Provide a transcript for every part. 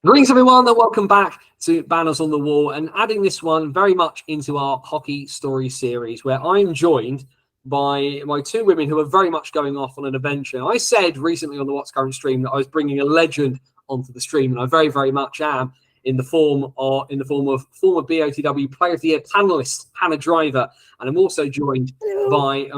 Greetings everyone and welcome back to Banners on the Wall, and adding this one very much into our hockey story series where I'm joined by my two women who are very much going off on an adventure. I said recently on the What's Current stream that I was bringing a legend onto the stream, and I very, very much am in the form of former BOTW Player of the Year panelist Hannah Driver, and I'm also joined by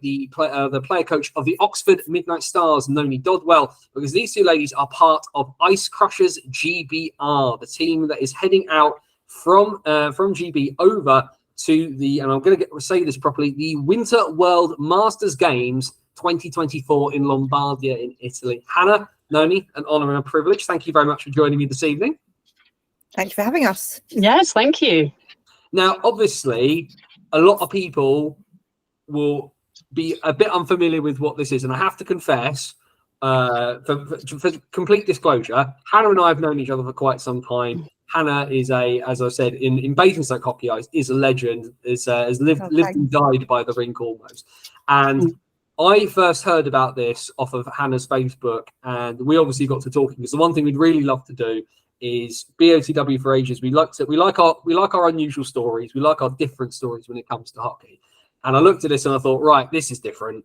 the player coach of the Oxford Midnight Stars, Noni Dodwell, because these two ladies are part of Ice Crushers GBR, the team that is heading out from GB over to the, and I'm going to say this properly, the Winter World Masters Games 2024 in Lombardia in Italy. Hannah, Noni, an honour and a privilege. Thank you very much for joining me this evening. Thank you for having us. Yes, thank you. Now, obviously, a lot of people will be a bit unfamiliar with what this is, and I have to confess, for complete disclosure, Hannah and I have known each other for quite some time. Hannah is as I said, in Basingstoke hockey eyes, is a legend, has lived and died by the rink almost. And I first heard about this off of Hannah's Facebook, and we obviously got to talking, because the one thing we'd really love to do is BOTW for ages. We like our unusual stories. We like our different stories when it comes to hockey. And I looked at this and I thought, right, this is different.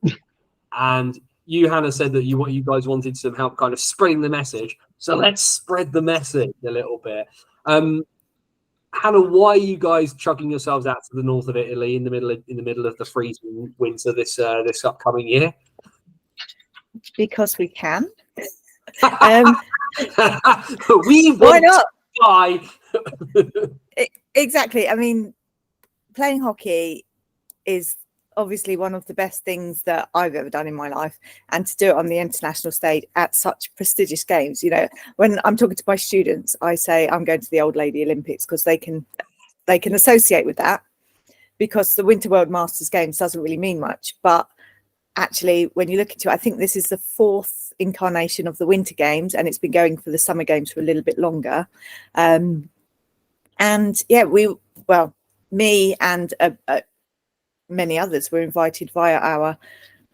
And you, Hannah, said that you guys wanted some help kind of spreading the message. So let's spread the message a little bit. Hannah, why are you guys chucking yourselves out to the north of Italy in the middle of the freezing winter this upcoming year? Because we can. Why not? Why? Exactly. I mean, playing hockey is obviously one of the best things that I've ever done in my life, and to do it on the international stage at such prestigious games. You know, when I'm talking to my students, I say I'm going to the Old Lady Olympics, because they can associate with that, because the Winter World Masters Games doesn't really mean much. But actually, when you look into it, I think this is the fourth incarnation of the Winter Games, and it's been going for the Summer Games for a little bit longer. And yeah, me and many others were invited via our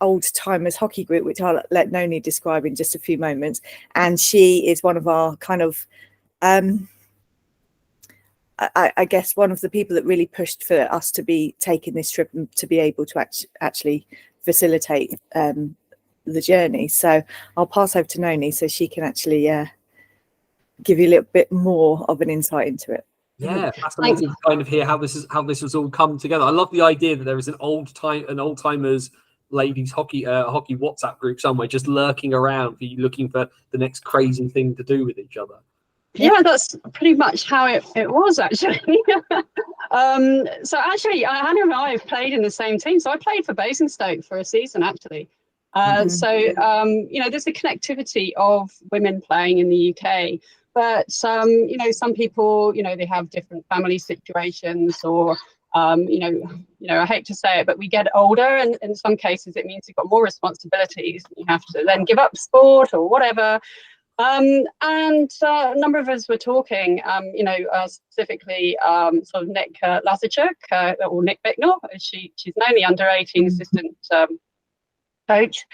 Old Timers hockey group, which I'll let Noni describe in just a few moments. And she is one of our kind of, I guess, one of the people that really pushed for us to be taking this trip and to be able to actually facilitate the journey. So I'll pass over to Noni so she can actually give you a little bit more of an insight into it. Yeah, fascinating to kind of hear how this has all come together. I love the idea that there is an old timers ladies hockey WhatsApp group somewhere just lurking around for you, looking for the next crazy thing to do with each other. Yeah, that's pretty much how it was, actually. So actually, Hannah and I have played in the same team. So I played for Basingstoke for a season, actually. So, you know, there's a connectivity of women playing in the UK. But, you know, some people, you know, they have different family situations, or, you know, I hate to say it, but we get older, and in some cases it means you've got more responsibilities. You have to then give up sport or whatever. And a number of us were talking, you know, specifically sort of Nick Lazichuk, or Nick Bicknell. She's now the under-18 assistant coach,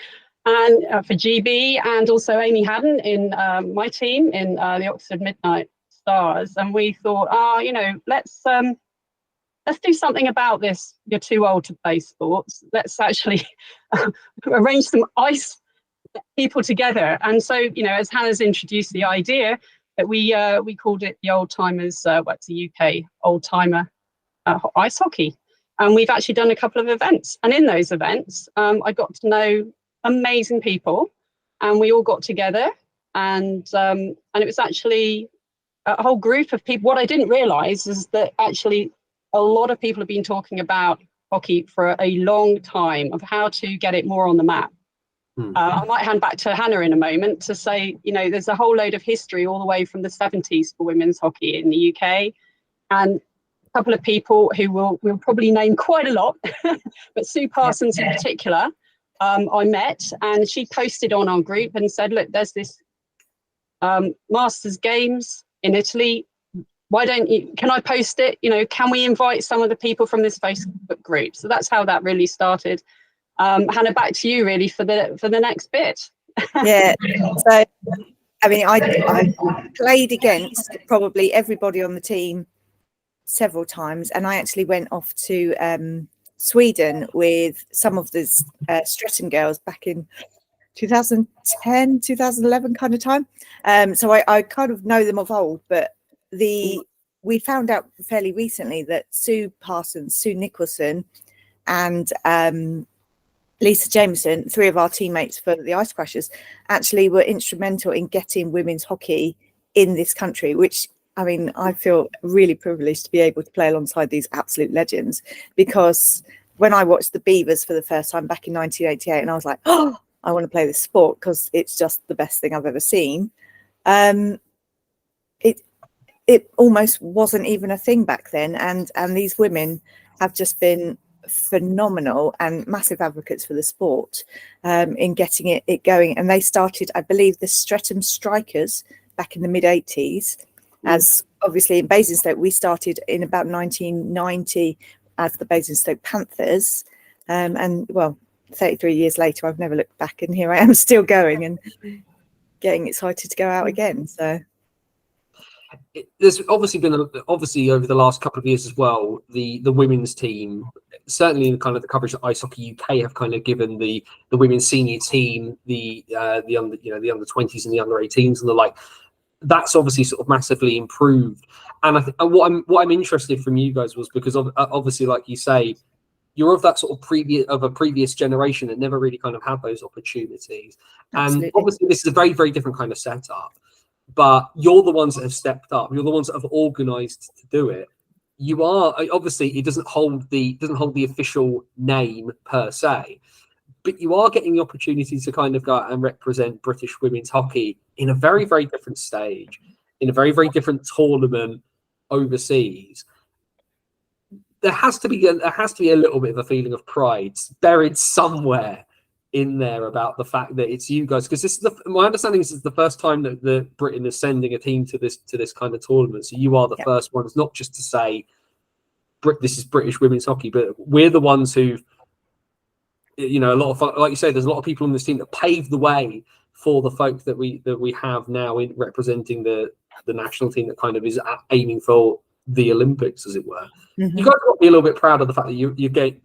and for GB, and also Amy Haddon in my team in the Oxford Midnight Stars. And we thought, you know, let's do something about this. You're too old to play sports. Let's actually arrange some ice people together. And so, you know, as Hannah's introduced the idea, that we called it the Old Timers, what's the UK Old Timer ice hockey. And we've actually done a couple of events. And in those events, I got to know amazing people, and we all got together, and it was actually a whole group of people. What I didn't realize is that actually a lot of people have been talking about hockey for a long time, of how to get it more on the map. I might hand back to Hannah in a moment to say, you know, there's a whole load of history all the way from the 70s for women's hockey in the UK, and a couple of people who we'll probably name quite a lot, but Sue Parsons in particular, I met, and she posted on our group and said, look, there's this Masters Games in Italy. Why don't you, can I post it? You know, can we invite some of the people from this Facebook group? So that's how that really started. Hannah, back to you really for the next bit. Yeah, so I mean, I played against probably everybody on the team several times, and I actually went off to Sweden with some of the Streatham girls back in 2010, 2011 kind of time. So I kind of know them of old, but we found out fairly recently that Sue Parsons, Sue Nicholson, and Lisa Jameson, 3 of our teammates for the Ice Crushers, actually were instrumental in getting women's hockey in this country, which, I mean, I feel really privileged to be able to play alongside these absolute legends, because when I watched the Beavers for the first time back in 1988, and I was like, oh, I want to play this sport because it's just the best thing I've ever seen. It almost wasn't even a thing back then, and these women have just been phenomenal and massive advocates for the sport in getting it going. And they started, I believe, the Streatham Strikers back in the mid-80s. As obviously in Basingstoke, we started in about 1990 as the Basingstoke Panthers, and well, 33 years later, I've never looked back, and here I am still going and getting excited to go out again. So there's obviously been over the last couple of years as well, the women's team, certainly in kind of the coverage that Ice Hockey UK have kind of given the women's senior team, the under 20s and the under 18s and the like, that's obviously sort of massively improved. And I think what I'm interested from you guys was because obviously, like you say, you're of that sort of previous generation that never really kind of had those opportunities. Absolutely. And obviously this is a very, very different kind of setup, but you're the ones that have stepped up. You're the ones that have organized to do it. You are, obviously it doesn't hold the official name per se, but you are getting the opportunity to kind of go out and represent British women's hockey in a very, very different stage, in a very, very different tournament overseas. There has to be a little bit of a feeling of pride buried somewhere in there about the fact that it's you guys, because this is my understanding is the first time that the Britain is sending a team to this kind of tournament. So you are the first ones, not just to say this is British women's hockey, but we're the ones who, you know, a lot of, like you say, there's a lot of people on this team that paved the way for the folk that we have now in representing the national team that kind of is aiming for the Olympics, as it were. Mm-hmm. You guys got to be a little bit proud of the fact that you're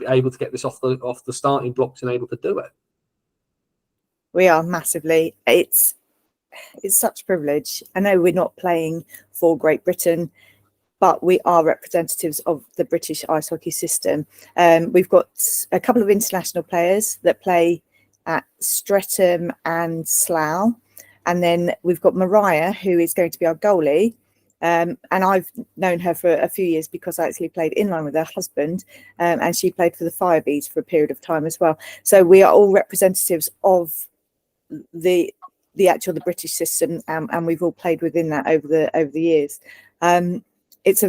able to get this off the starting blocks and able to do it. We are massively. It's such a privilege. I know we're not playing for Great Britain, but we are representatives of the British ice hockey system. We've got a couple of international players that play at Streatham and Slough, and then we've got Mariah, who is going to be our goalie. And I've known her for a few years because I actually played inline with her husband, and she played for the Firebees for a period of time as well. So we are all representatives of the British system, and we've all played within that over the years. It's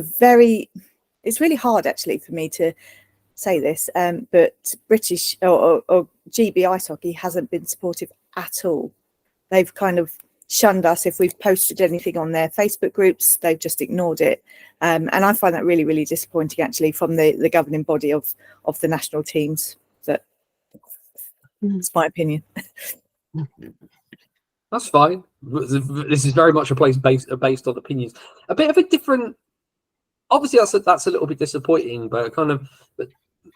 really hard actually for me to say this, but British or GB Ice Hockey hasn't been supportive at all. They've kind of shunned us. If we've posted anything on their Facebook groups, they've just ignored it, and I find that really, really disappointing actually from the governing body of the national teams. But that's my opinion. That's fine. This is very much a place based on opinions. A bit of a different. Obviously, that's a little bit disappointing, but kind of.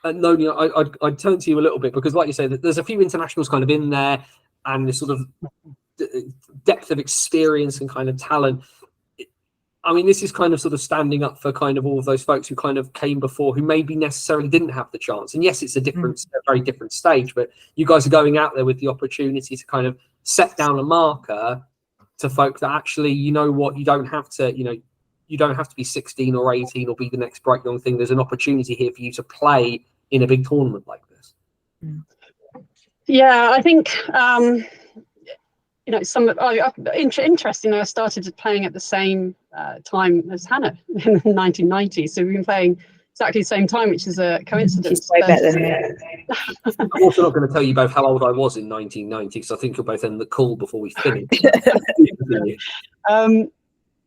Noni, I'd turn to you a little bit because, like you say, there's a few internationals kind of in there, and this sort of depth of experience and kind of talent. I mean, this is kind of sort of standing up for kind of all of those folks who kind of came before, who maybe necessarily didn't have the chance. And yes, it's a very different stage, but you guys are going out there with the opportunity to kind of set down a marker to folk that actually, you know what, you don't have to be 16 or 18 or be the next bright young thing. There's an opportunity here for you to play in a big tournament like this. Yeah, I think, interesting. I started playing at the same time as Hannah in 1990. So we've been playing exactly the same time, which is a coincidence. She's way better than me. I'm also not going to tell you both how old I was in 1990, because I think you'll both end the call before we finish.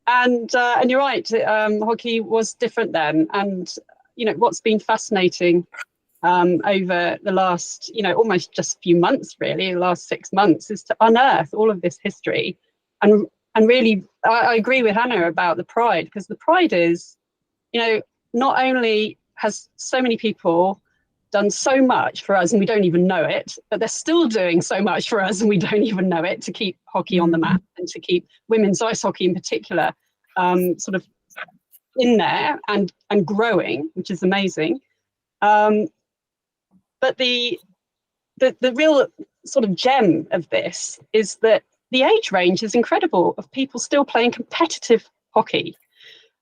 And you're right, hockey was different then. And, you know, what's been fascinating over the last, almost just a few months, really, the last 6 months, is to unearth all of this history and really, I agree with Hannah about the pride, because the pride is, not only has so many people done so much for us and we don't even know it, but they're still doing so much for us and we don't even know it, to keep hockey on the map and to keep women's ice hockey in particular sort of in there and growing, which is amazing. But the real sort of gem of this is that the age range is incredible of people still playing competitive hockey.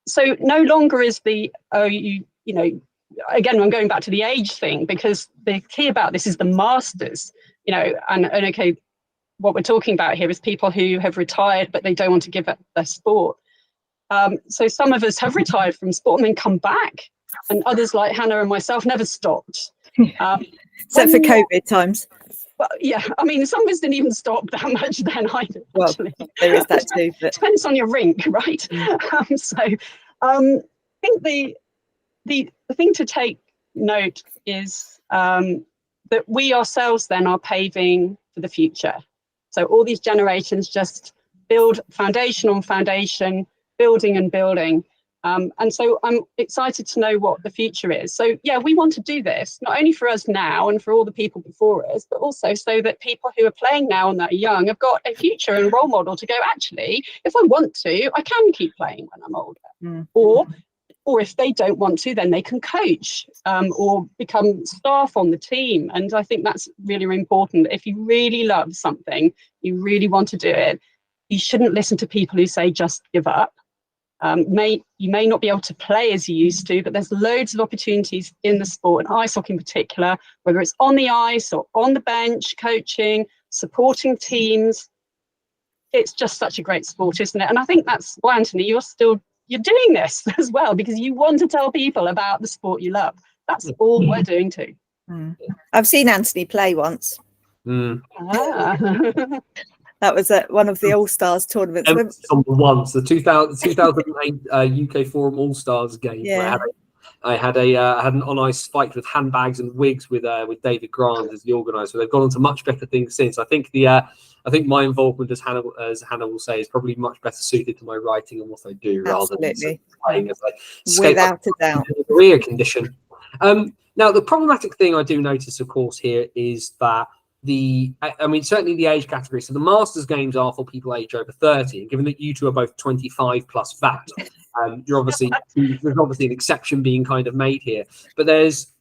So no longer is the, again, I'm going back to the age thing, because the key about this is the masters, and okay, what we're talking about here is people who have retired, but they don't want to give up their sport. So some of us have retired from sport and then come back, and others like Hannah and myself never stopped. Except for COVID times. Well, yeah, I mean, some of us didn't even stop that much then either. Well, actually. there is that too. But Depends on your rink, right? I think the thing to take note is that we ourselves then are paving for the future. So all these generations just build foundation on foundation, building and building. And so I'm excited to know what the future is. So yeah, we want to do this, not only for us now and for all the people before us, but also so that people who are playing now and that are young have got a future and a role model to go, actually, if I want to, I can keep playing when I'm older. Or if they don't want to, then they can coach or become staff on the team. And I think that's really, really important. If you really love something, you really want to do it, you shouldn't listen to people who say just give up. You may not be able to play as you used to, but there's loads of opportunities in the sport, and ice hockey in particular, whether it's on the ice or on the bench, coaching, supporting teams. It's just such a great sport, isn't it? And I think that's why, Anthony, you're doing this as well, because you want to tell people about the sport you love. That's all we're doing too. I've seen Anthony play once. That was at one of the All-Stars tournaments. Once, the 2008 UK Forum All-Stars game. Yeah. Where I had an on-ice fight with handbags and wigs with David Grant as the organizer. They've gone on to much better things since. I think my involvement, as Hannah will say, is probably much better suited to my writing and what I do, rather than playing as without a doubt career condition. Now, the problematic thing I do notice, of course, here is that certainly the age category. So the Masters games are for people aged over 30. And given that you two are both 25 plus that, there's obviously an exception being kind of made here. But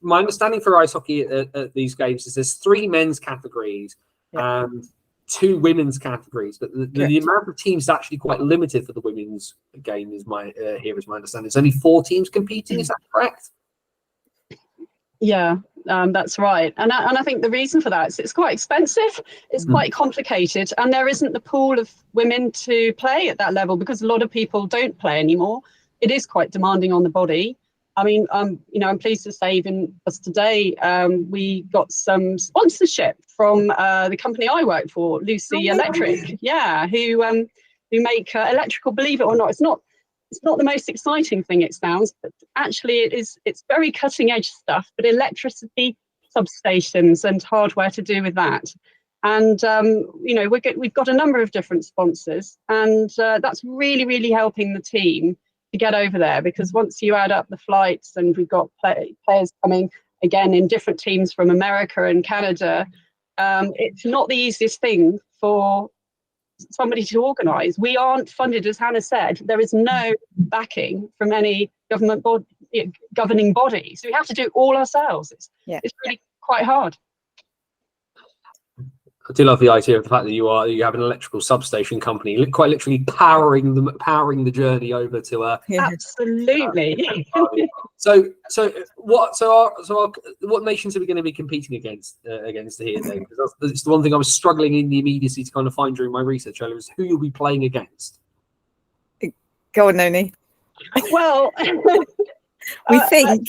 my understanding for ice hockey at these games is there's 3 men's categories and 2 women's categories. But the amount of teams is actually quite limited for the women's game. Is my understanding. There's only 4 teams competing. Is that correct? Yeah, that's right. And I think the reason for that is it's quite expensive, it's quite complicated, and there isn't the pool of women to play at that level, because a lot of people don't play anymore. It is quite demanding on the body. I mean, I'm pleased to say even just today, we got some sponsorship from the company I work for, Lucy Electric, who make electrical, believe it or not. It's not the most exciting thing, it sounds, but actually it's very cutting edge stuff, but electricity substations and hardware to do with that. And, we've got a number of different sponsors, and that's really, really helping the team to get over there, because once you add up the flights, and we've got players coming again in different teams from America and Canada, it's not the easiest thing for somebody to organise. We aren't funded, as Hannah said. There is no backing from any governing body, so we have to do it all ourselves. It's really quite hard. I do love the idea of the fact that you have an electrical substation company, quite literally powering the journey over to Absolutely. So what nations are we going to be competing against here then? Because it's the one thing I was struggling in the immediacy to kind of find during my research earlier, is who you'll be playing against. Go on, Noni. Well, we think.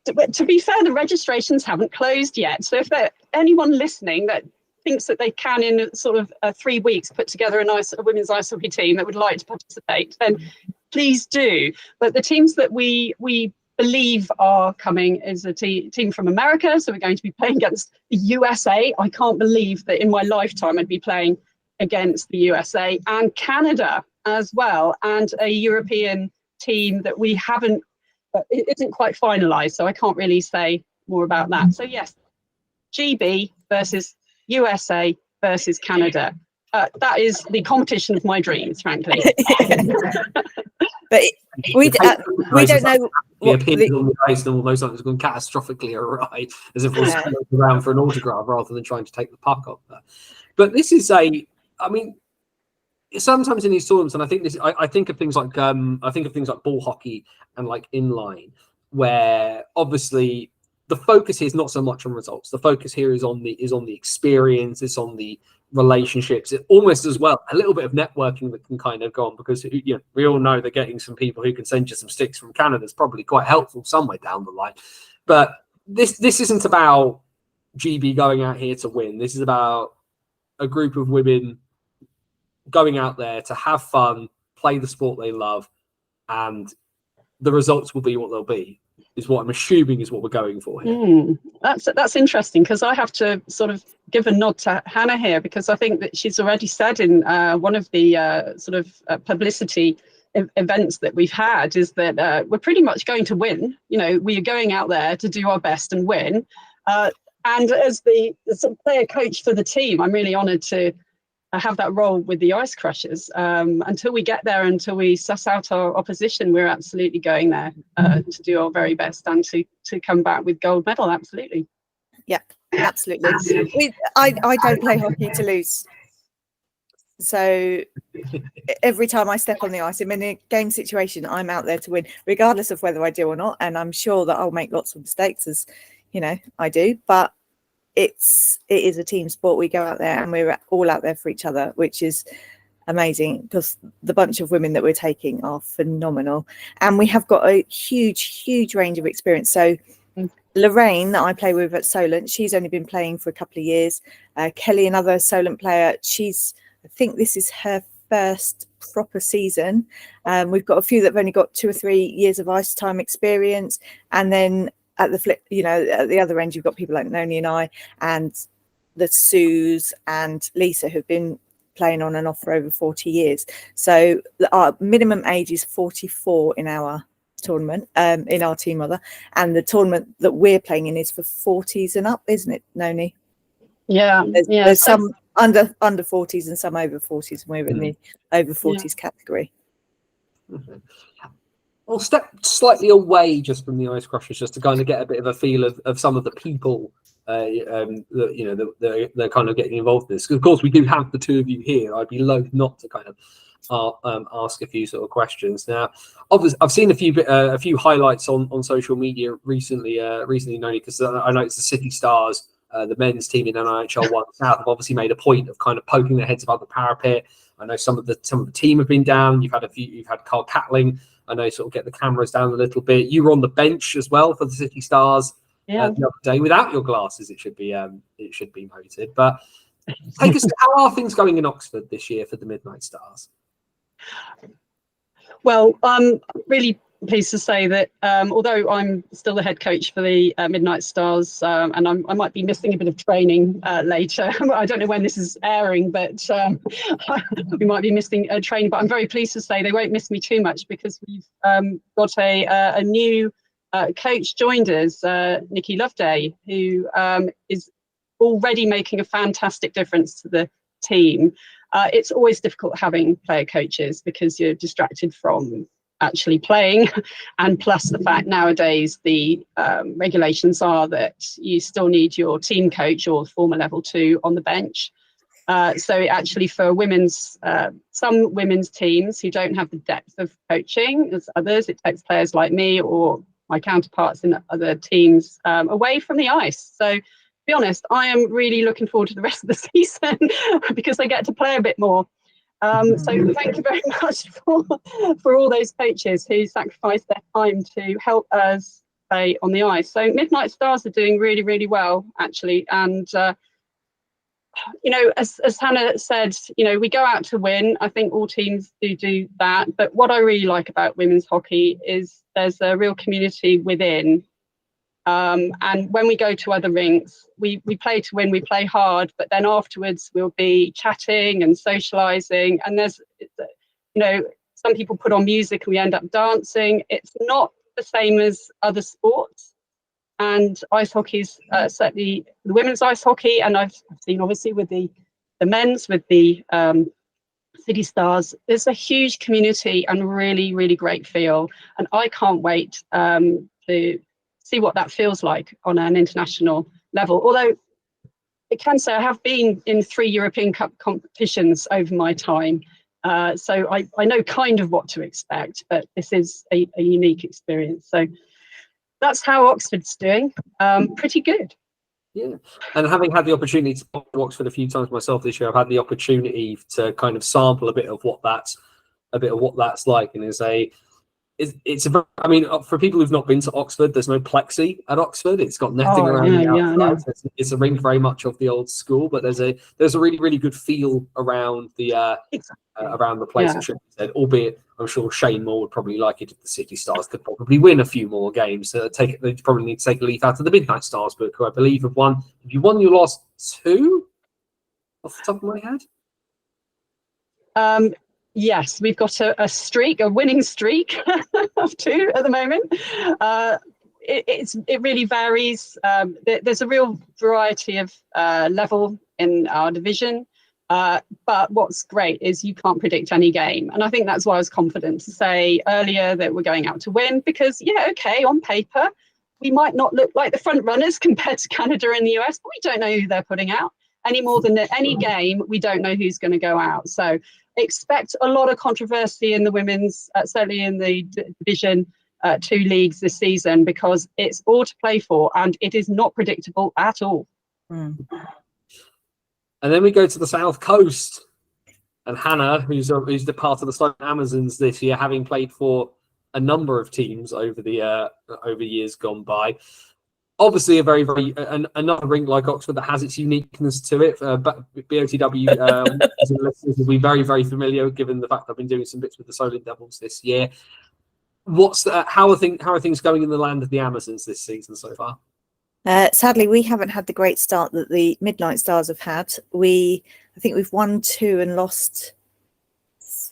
To be fair, the registrations haven't closed yet. So if there's anyone listening that thinks that they can, in sort of 3 weeks, put together a women's ice hockey team that would like to participate, then please do. But the teams that we believe are coming is a team from America. So we're going to be playing against the USA. I can't believe that in my lifetime I'd be playing against the USA and Canada as well, and a European team that we haven't, it isn't quite finalised, so I can't really say more about that. So yes, GB versus USA versus Canada. That is the competition of my dreams, frankly. But we don't know what on the ice and almost like it's gone catastrophically awry, as if we're around for an autograph rather than trying to take the puck off there. But this is sometimes in these tournaments, and I think this, I think of things like ball hockey and like inline, where obviously the focus here is not so much on results. The focus here is on the experience, it's on the relationships, it almost as well a little bit of networking that can kind of go on, because we all know that getting some people who can send you some sticks from Canada is probably quite helpful somewhere down the line. But this isn't about GB going out here to win. This is about a group of women going out there to have fun, play the sport they love, and the results will be what they'll be, is what I'm assuming is what we're going for here. That's interesting, because I have to sort of give a nod to Hannah here, because I think that she's already said in one of the publicity events that we've had, is that we're pretty much going to win. We are going out there to do our best and win. And as the sort of player coach for the team, I'm really honoured to have that role with the Ice Crushers. Until we get there, until we suss out our opposition, we're absolutely going there to do our very best and to come back with gold medal. Absolutely. Yeah, absolutely. I don't play hockey to lose. So every time I step on the ice, I'm in a game situation, I'm out there to win, regardless of whether I do or not. And I'm sure that I'll make lots of mistakes, as I do, but it is a team sport. We go out there and we're all out there for each other, which is amazing, because the bunch of women that we're taking are phenomenal, and we have got a huge range of experience. So Lorraine, that I play with at Solent, she's only been playing for a couple of years. Kelly, another Solent player, I think this is her first proper season. We've got a few that have only got 2 or 3 years of ice time experience, and then at the flip, at the other end, you've got people like Noni and I, and the Sues and Lisa, who've been playing on and off for over 40 years. So our minimum age is 44 in our tournament, in our team rather, and the tournament that we're playing in is for 40s and up, isn't it, Noni? Yeah, there's some under 40s and some over 40s, and we're in the over 40s category. Mm-hmm. I'll step slightly away just from the Ice Crushers, just to kind of get a bit of a feel of some of the people that they're kind of getting involved in this. Because of course we do have the two of you here. I'd be loath not to kind of ask a few sort of questions. Now, obviously, I've seen a few highlights on social media recently, Noni, because I noticed the City Stars, the men's team in NHL 1 South, have obviously made a point of kind of poking their heads above the parapet. I know some of the team have been down. You've had Carl Catling, I know, sort of get the cameras down a little bit. You were on the bench as well for the City Stars the other day, without your glasses, it should be noted. But take us, how are things going in Oxford this year for the Midnight Stars? Well, I'm really pleased to say that although I'm still the head coach for the Midnight Stars, and I might be missing a bit of training later. I don't know when this is airing, but we might be missing training. But I'm very pleased to say they won't miss me too much, because we've got a new coach joined us, Nikki Loveday, who is already making a fantastic difference to the team. It's always difficult having player coaches, because you're distracted from actually playing, and plus the fact nowadays the regulations are that you still need your team coach or former level 2 on the bench. So actually for some women's teams who don't have the depth of coaching as others, it takes players like me or my counterparts in other teams away from the ice. So to be honest, I am really looking forward to the rest of the season because they get to play a bit more. So thank you very much for all those coaches who sacrificed their time to help us play on the ice. So Midnight Stars are doing really, really well, actually. And, as Hannah said, we go out to win. I think all teams do that. But what I really like about women's hockey is there's a real community within. And when we go to other rinks, we play to win, we play hard, but then afterwards we'll be chatting and socializing. And there's, some people put on music and we end up dancing. It's not the same as other sports. And ice hockey's certainly the women's ice hockey, and I've seen obviously with the men's, with the City Stars, there's a huge community and really, really great feel. And I can't wait to see what that feels like on an international level. Although I can say I have been in 3 European Cup competitions over my time. So I know kind of what to expect, but this is a unique experience. So that's how Oxford's doing. Pretty good. Yeah, and having had the opportunity to go to Oxford a few times myself this year, I've had the opportunity to kind of sample a bit of what that's like, and it's a. I mean, for people who've not been to Oxford, there's no plexi at Oxford. It's got netting around the outside. It's a rink very much of the old school, but there's a really, really good feel around the around the place. Yeah. Albeit, I'm sure Shane Moore would probably like it if the City Stars could probably win a few more games. They probably need to take a leaf out of the Midnight Stars book, who I believe have won. Have you won your last 2 off the top of my head? Yes, we've got a winning streak of 2 at the moment. It really varies. There's a real variety of level in our division. But what's great is you can't predict any game. And I think that's why I was confident to say earlier that we're going out to win, because, on paper, we might not look like the front runners compared to Canada and the US, but we don't know who they're putting out. Any more than any game, we don't know who's going to go out. So expect a lot of controversy in the women's, certainly in the Division 2 leagues this season, because it's all to play for and it is not predictable at all. And then we go to the South Coast, and Hannah, who's the part of the Sloan Amazons this year, having played for a number of teams over the over years gone by. Obviously, a very, very another rink like Oxford that has its uniqueness to it. But BOTW listeners will be very, very familiar, given the fact I've been doing some bits with the Solent Devils this year. How are things going in the land of the Amazons this season so far? Sadly, we haven't had the great start that the Midnight Stars have had. I think we've won 2 and lost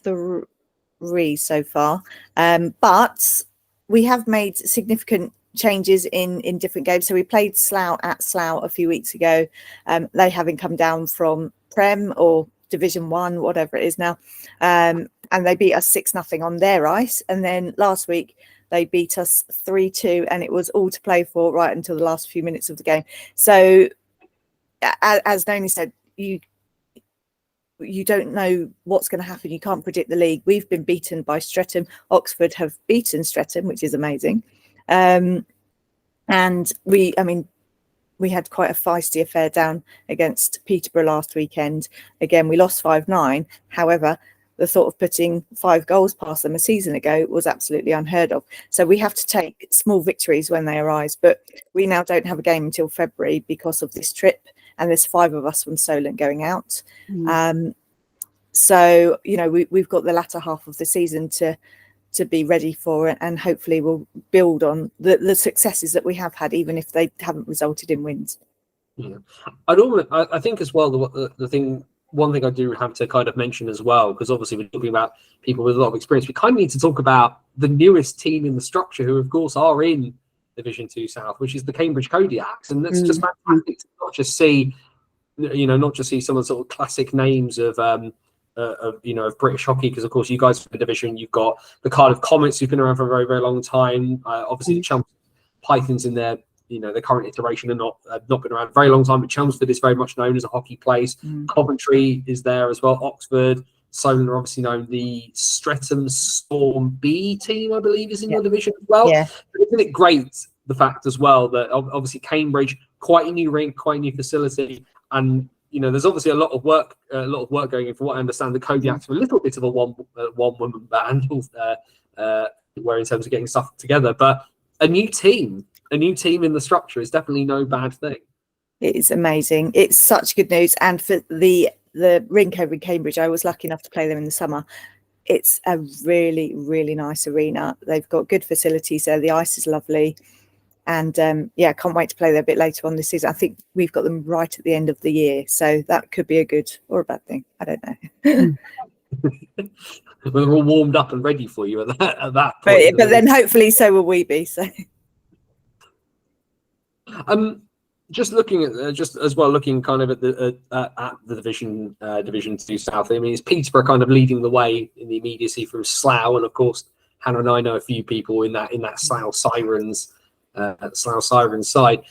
3 so far. But we have made significant changes in different games. So we played Slough at Slough a few weeks ago. They having come down from Prem or Division 1, whatever it is now. And they beat us 6-0 on their ice. And then last week, they beat us 3-2, and it was all to play for right until the last few minutes of the game. So, as Noni said, you don't know what's going to happen. You can't predict the league. We've been beaten by Streatham. Oxford have beaten Streatham, which is amazing. And we had quite a feisty affair down against Peterborough last weekend. Again, we lost 5-9. However, the thought of putting 5 goals past them a season ago was absolutely unheard of. So we have to take small victories when they arise. But we now don't have a game until February because of this trip. And there's 5 of us from Solent going out. So, we've got the latter half of the season to be ready for it. And hopefully we'll build on the successes that we have had, even if they haven't resulted in wins. Yeah. I think as well, one thing I do have to kind of mention as well, because obviously we're talking about people with a lot of experience, we kind of need to talk about the newest team in the structure, who of course are in Division 2 South, which is the Cambridge Kodiaks. And that's just fantastic to not just see some of the sort of classic names of British hockey, because of course you guys in the division, you've got the Cardiff Comets, who've been around for a very, very long time. Obviously the Chums Pythons in their the current iteration are not been around a very long time, but Chelmsford is very much known as a hockey place. Coventry is there as well. Oxford, Solent are obviously known. The Streatham Storm B team, I believe, is in your division as well. Yeah. Isn't it great, the fact as well that obviously Cambridge, quite a new rink, quite a new facility, and there's obviously a lot of work going in. From what I understand, the Kodiaks are a little bit of a one woman band, where in terms of getting stuff together, but a new team in the structure is definitely no bad thing. It is amazing. It's such good news. And for the rink over in Cambridge, I was lucky enough to play them in the summer. It's a really, really nice arena. They've got good facilities there. The ice is lovely. And yeah, can't wait to play there a bit later on this season. I think we've got them right at the end of the year, so that could be a good or a bad thing. I don't know. We're all warmed up and ready for you at that point. But then hopefully so will we be. So just looking at just as well, looking kind of at the division 2 South. I mean, is Peterborough kind of leading the way in the immediacy from Slough, and of course Hannah and I know a few people in that Slough Sirens side.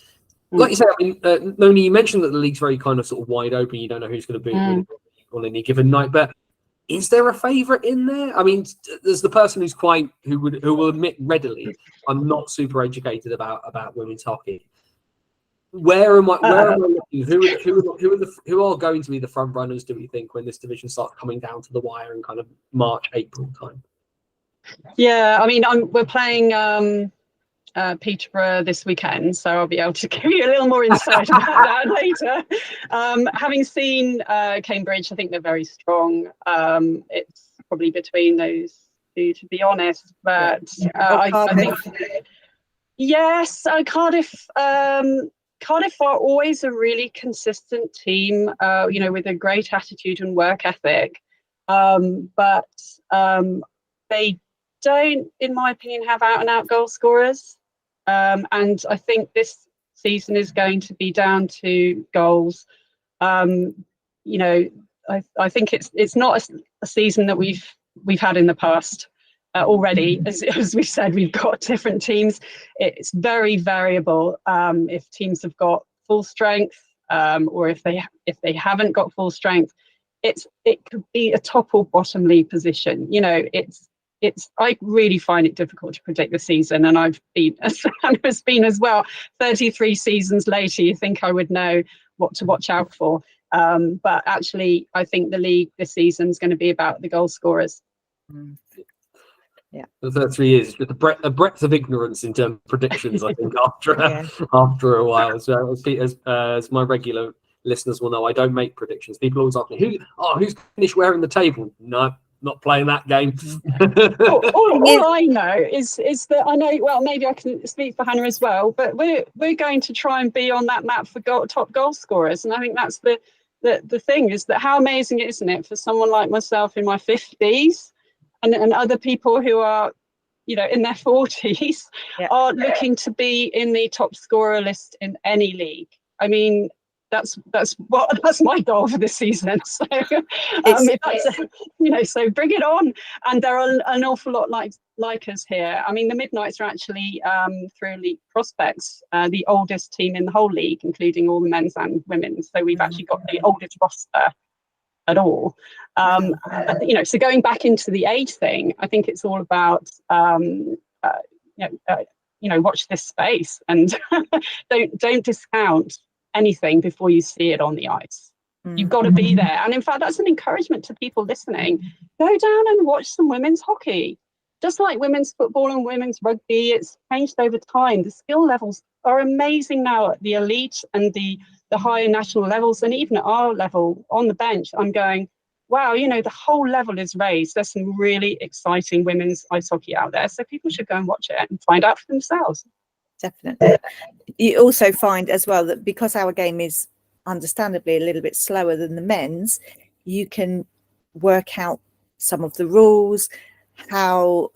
Like you said, I mean, Noni, you mentioned that the league's very kind of sort of wide open. You don't know who's going to be on any given night, but is there a favourite in there? I mean, there's the person who will admit readily, I'm not super educated about women's hockey. Where am I looking? Who are going to be the front runners, do we think, when this division starts coming down to the wire in kind of March, April time? Yeah, I mean, we're playing Peterborough this weekend, so I'll be able to give you a little more insight about that later. Having seen Cambridge, I think they're very strong. It's probably between those two, to be honest. But I think, yes, Cardiff. Cardiff are always a really consistent team, with a great attitude and work ethic. But they don't, in my opinion, have out-and-out goal scorers. And I think this season is going to be down to goals. I think it's not a season that we've had in the past. Already, as we've said, we've got different teams. It's very variable. If teams have got full strength, or if they haven't got full strength, it could be a top or bottom league position. I really find it difficult to predict the season, and I've been, as Hannah's been as well. 33 seasons later, you think I would know what to watch out for. But actually, I think the league this season is going to be about the goal scorers. Yeah, the 33 years, just a breadth of ignorance in terms of predictions. I think after a while. So as my regular listeners will know, I don't make predictions. People always ask me, who's finished wearing the table? No, not playing that game. all I know is that I know. Well, maybe I can speak for Hannah as well. But we're going to try and be on that map for top goal scorers, and I think that's the thing is that how amazing, isn't it, for someone like myself in my 50s. And other people who are, in their 40s are looking to be in the top scorer list in any league. I mean, that's my goal for this season. So, so bring it on. And there are an awful lot like us here. I mean, the Midnights are actually through League Prospects, the oldest team in the whole league, including all the men's and women's. So we've actually got the oldest roster at all. So going back into the age thing, I think it's all about watch this space and don't discount anything before you see it on the ice. You've got to be there. And in fact, that's an encouragement to people listening. Go down and watch some women's hockey. Just like women's football and women's rugby, it's changed over time. The skill levels are amazing now at the elite and the higher national levels, and even at our level on the bench, I'm going, wow, the whole level is raised. There's some really exciting women's ice hockey out there. So people should go and watch it and find out for themselves. Definitely. You also find as well that because our game is understandably a little bit slower than the men's, you can work out some of the rules, how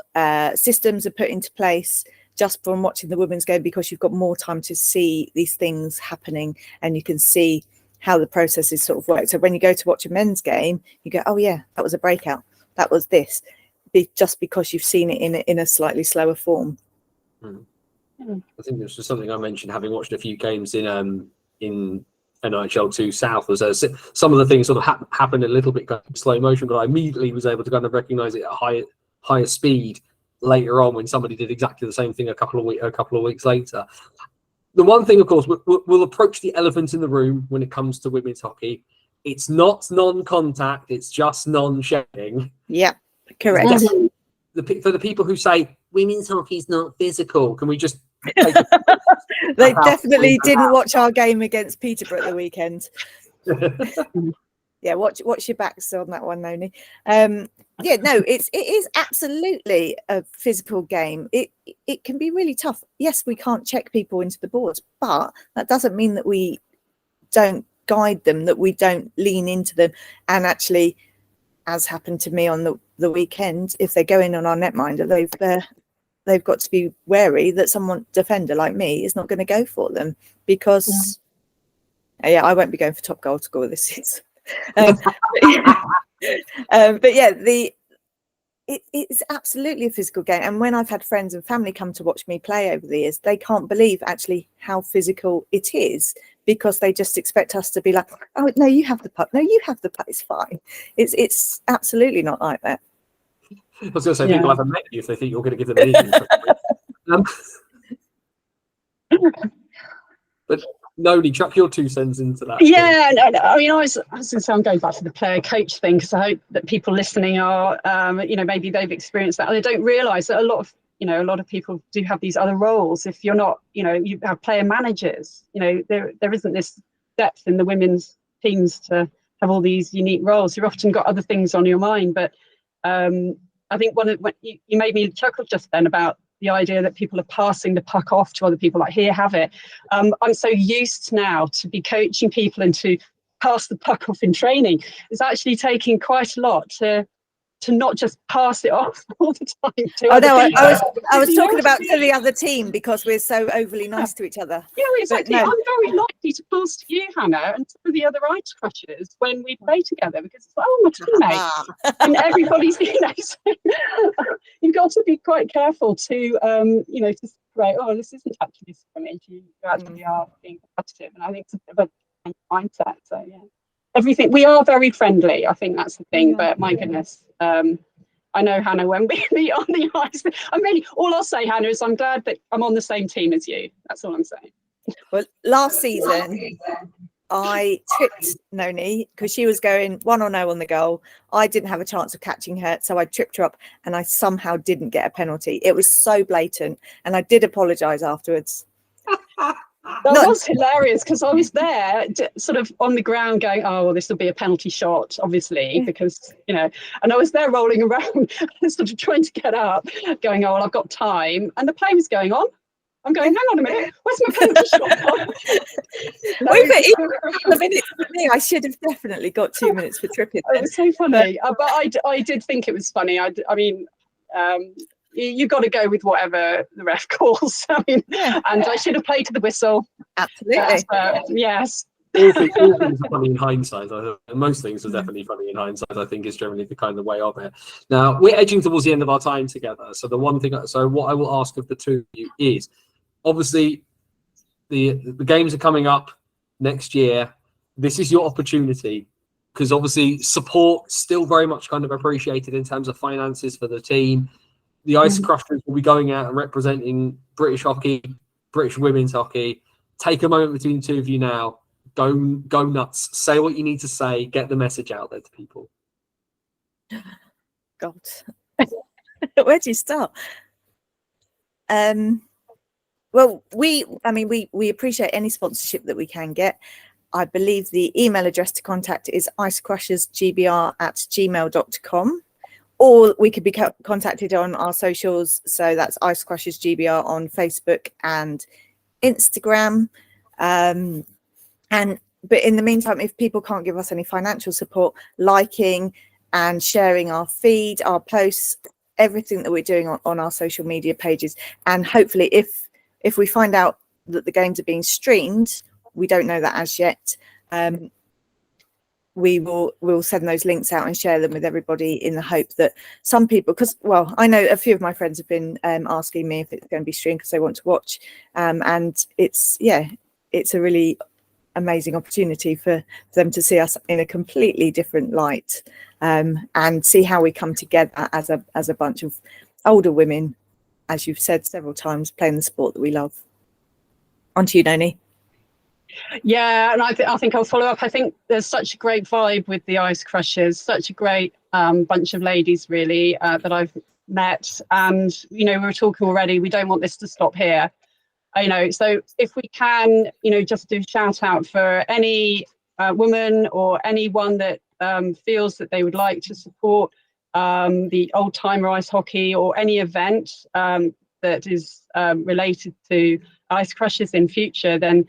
systems are put into place just from watching the women's game, because you've got more time to see these things happening and you can see how the processes sort of work. So when you go to watch a men's game, you go, oh yeah, that was a breakout, that was this, just because you've seen it in a slightly slower form. I think this was something I mentioned, having watched a few games in NHL 2 South, was some of the things sort of happened a little bit kind of slow motion, but I immediately was able to kind of recognize it at higher speed later on when somebody did exactly the same thing a couple of weeks later. The one thing, of course, we'll approach the elephant in the room when it comes to women's hockey. It's not non-contact, it's just non-shedding. Yeah, correct. For the people who say women's hockey is not physical, can we just they definitely didn't watch our game against Peterborough at the weekend. Yeah, watch your backs on that one, Noni. Yeah, no, it is absolutely a physical game. It can be really tough. Yes, we can't check people into the boards, but that doesn't mean that we don't guide them, that we don't lean into them. And actually, as happened to me on the weekend, if they go in on our netminder, they've got to be wary that someone defender like me is not going to go for them, because I won't be going for top goal scorer this season. But yeah, it's absolutely a physical game. And when I've had friends and family come to watch me play over the years, they can't believe actually how physical it is, because they just expect us to be like, oh no, you have the puck, no, you have the puck, it's fine. It's absolutely not like that. I was going to say, people haven't met you if they think you're going to give them anything. But Noni, chuck your 2 cents into that. Yeah, no, I mean, I was going to say, I'm going back to the player coach thing, because I hope that people listening are, maybe they've experienced that. They don't realise that a lot of people do have these other roles. If you're not, you have player managers, there isn't this depth in the women's teams to have all these unique roles. You've often got other things on your mind. But I think when you made me chuckle just then about the idea that people are passing the puck off to other people, like, here, have it. I'm so used now to be coaching people and to pass the puck off in training. It's actually taking quite a lot to not just pass it off all the time. I was talking about to the other team, because we're so overly nice to each other. Yeah, exactly. I'm very likely to pass to you, Hannah, and some of the other Ice Crushers when we play together, because it's like, oh, my teammate. And everybody's, you've got to be quite careful to, to separate, oh, this isn't actually a scrimmage. You actually are being competitive. And I think it's a bit of a mindset. So, yeah. Everything, we are very friendly. I think that's the thing. But my goodness, I know, Hannah, when we meet on the ice, all I'll say, Hannah, is I'm glad that I'm on the same team as you. That's all I'm saying. Well, last season, I tripped Noni because she was going 1-0 on the goal. I didn't have a chance of catching her, so I tripped her up, and I somehow didn't get a penalty. It was so blatant, and I did apologise afterwards. That was hilarious, because I was there sort of on the ground going, oh, well, this will be a penalty shot, obviously, because, and I was there rolling around, sort of trying to get up, going, oh, well, I've got time. And the play was going on. I'm going, hang on a minute, where's my penalty shot? I should have definitely got 2 minutes for tripping. It was so funny. But I did think it was funny. I mean, you've got to go with whatever the ref calls. I mean, and I should have played to the whistle. Absolutely. Yes. All things are funny in hindsight. Most things are definitely funny in hindsight. I think is generally the kind of way of it. Now we're edging towards the end of our time together. So what I will ask of the two of you is, obviously, the games are coming up next year. This is your opportunity, because obviously support still very much kind of appreciated in terms of finances for the team. The Ice Crushers will be going out and representing British hockey, British women's hockey. Take a moment between the two of you now. Go nuts. Say what you need to say. Get the message out there to people. God, where do you start? Well, we appreciate any sponsorship that we can get. I believe the email address to contact is icecrushersgbr@gmail.com. Or we could be contacted on our socials. So that's Ice Crushers GBR on Facebook and Instagram. But in the meantime, if people can't give us any financial support, liking and sharing our feed, our posts, everything that we're doing on our social media pages. And hopefully if we find out that the games are being streamed, we don't know that as yet, we'll send those links out and share them with everybody in the hope that some people, because, well, I know a few of my friends have been asking me if it's going to be streamed because they want to watch. And it's a really amazing opportunity for them to see us in a completely different light, and see how we come together as a bunch of older women, as you've said several times, playing the sport that we love. On to you, Noni. Yeah, and I think I'll follow up. I think there's such a great vibe with the Ice Crushers, such a great bunch of ladies, really, that I've met. And, we were talking already, we don't want this to stop here. So if we can, just do shout out for any woman or anyone that feels that they would like to support the old timer ice hockey, or any event that is related to Ice Crushers in future, then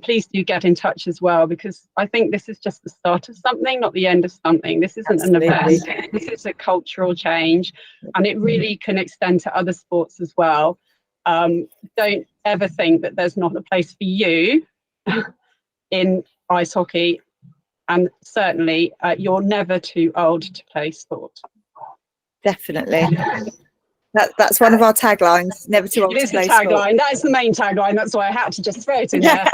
please do get in touch as well, because I think this is just the start of something, not the end of something. This isn't Absolutely. an event. This is a cultural change, and it really can extend to other sports as well. Don't ever think that there's not a place for you in ice hockey, and certainly you're never too old to play sport. Definitely. That's one of our taglines. Never too old It to is the play tagline. sport. That is the main tagline. That's why I had to just throw it in there.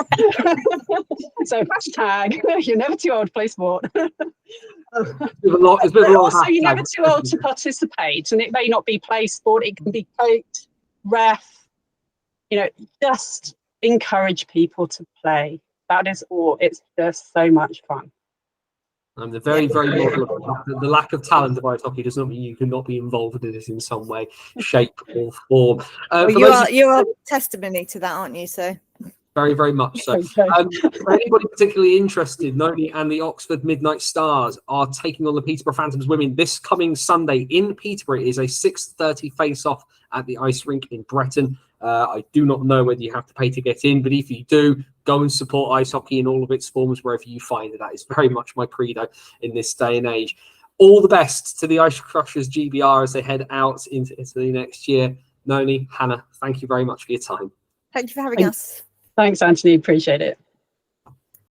So hashtag, you're never too old to play sport. It's But a long also, you're never hashtag. too old to participate, and it may not be play sport. It can be coach, ref. Just encourage people to play. That is all. It's just so much fun. I'm the very model of the lack of talent of ice hockey does not mean you cannot be involved in it in some way, shape, or form. Well, you are testimony to that, aren't you? So very much so. For anybody particularly interested, Noni and the Oxford Midnight Stars are taking on the Peterborough Phantoms women this coming Sunday in Peterborough. It is a 6:30 face-off at the ice rink in Bretton. I do not know whether you have to pay to get in, but if you do, go and support ice hockey in all of its forms wherever you find it. That is very much my credo in this day and age. All the best to the Ice Crushers GBR as they head out into Italy next year. Noni, Hannah, thank you very much for your time. thank you for having us. Thanks, Anthony. Appreciate it.